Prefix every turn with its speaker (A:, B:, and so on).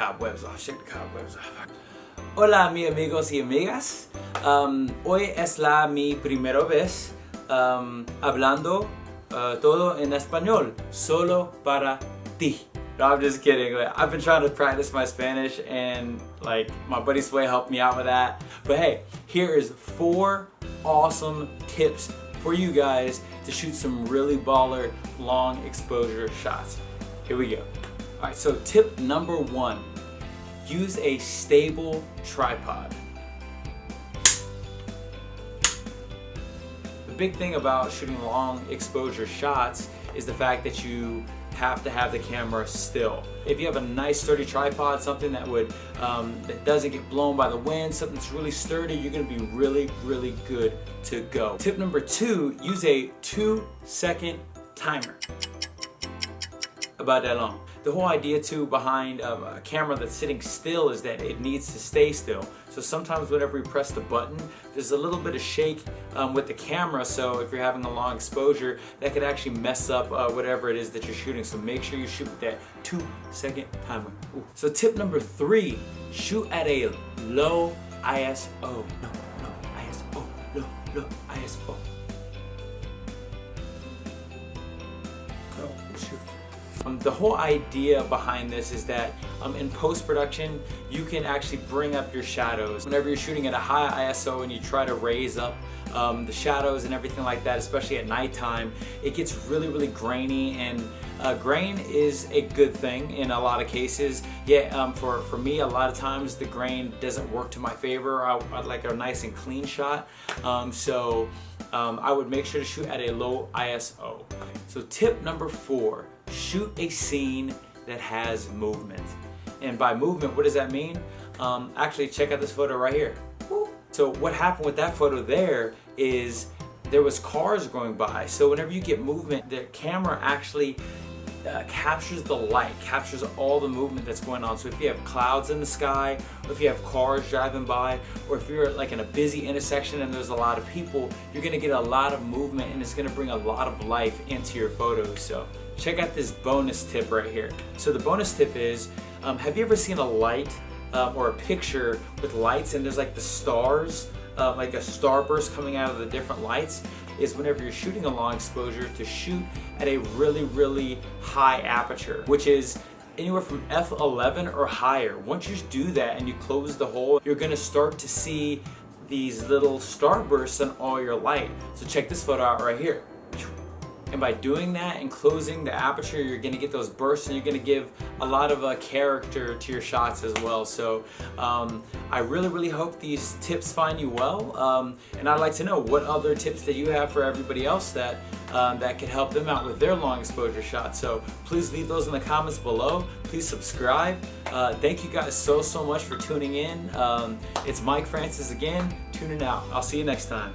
A: cobwebs off. Shake the cobwebs off. Hola, mi amigos y amigas. Hoy es mi primera vez hablando todo en español, solo para ti. No, I'm just kidding. I've been trying to practice my Spanish and like my buddy Sway helped me out with that. But hey, here is 4 awesome tips for you guys to shoot some really baller long exposure shots. Here we go. All right, so tip number 1, use a stable tripod. The big thing about shooting long exposure shots is the fact that you have to have the camera still. If you have a nice sturdy tripod, something that that doesn't get blown by the wind, something that's really sturdy, you're gonna be really good to go. Tip number 2, use a 2-second timer. About that long. The whole idea too behind a camera that's sitting still is that it needs to stay still. So sometimes whenever you press the button, there's a little bit of shake with the camera, so if you're having a long exposure, that could actually mess up whatever it is that you're shooting. So make sure you shoot with that 2-second timer. Ooh. So tip number 3, shoot at a low ISO. No ISO, low ISO. Go, shoot. The whole idea behind this is that in post-production, you can actually bring up your shadows. Whenever you're shooting at a high ISO and you try to raise up the shadows and everything like that, especially at nighttime, it gets really grainy, and grain is a good thing in a lot of cases. Yeah, for me, a lot of times the grain doesn't work to my favor. I'd like a nice and clean shot. I would make sure to shoot at a low ISO. So tip number 4, shoot a scene that has movement. And by movement, what does that mean? Actually, check out this photo right here. So what happened with that photo there is there was cars going by. So whenever you get movement, the camera actually captures the light, captures all the movement that's going on. So if you have clouds in the sky, or if you have cars driving by, or if you're like in a busy intersection and there's a lot of people, you're gonna get a lot of movement, and it's gonna bring a lot of life into your photos. So check out this bonus tip right here. So the bonus tip is, have you ever seen a light or a picture with lights and there's like the stars, like a starburst coming out of the different lights? Is whenever you're shooting a long exposure, to shoot at a really high aperture, which is anywhere from f11 or higher. Once you do that and you close the hole, you're gonna start to see these little starbursts on all your light. So check this photo out right here. And by doing that and closing the aperture, you're gonna get those bursts, and you're gonna give a lot of character to your shots as well. So I really hope these tips find you well. And I'd like to know what other tips that you have for everybody else that could help them out with their long exposure shots. So please leave those in the comments below. Please subscribe. Thank you guys so much for tuning in. It's Mike Francis again, tuning out. I'll see you next time.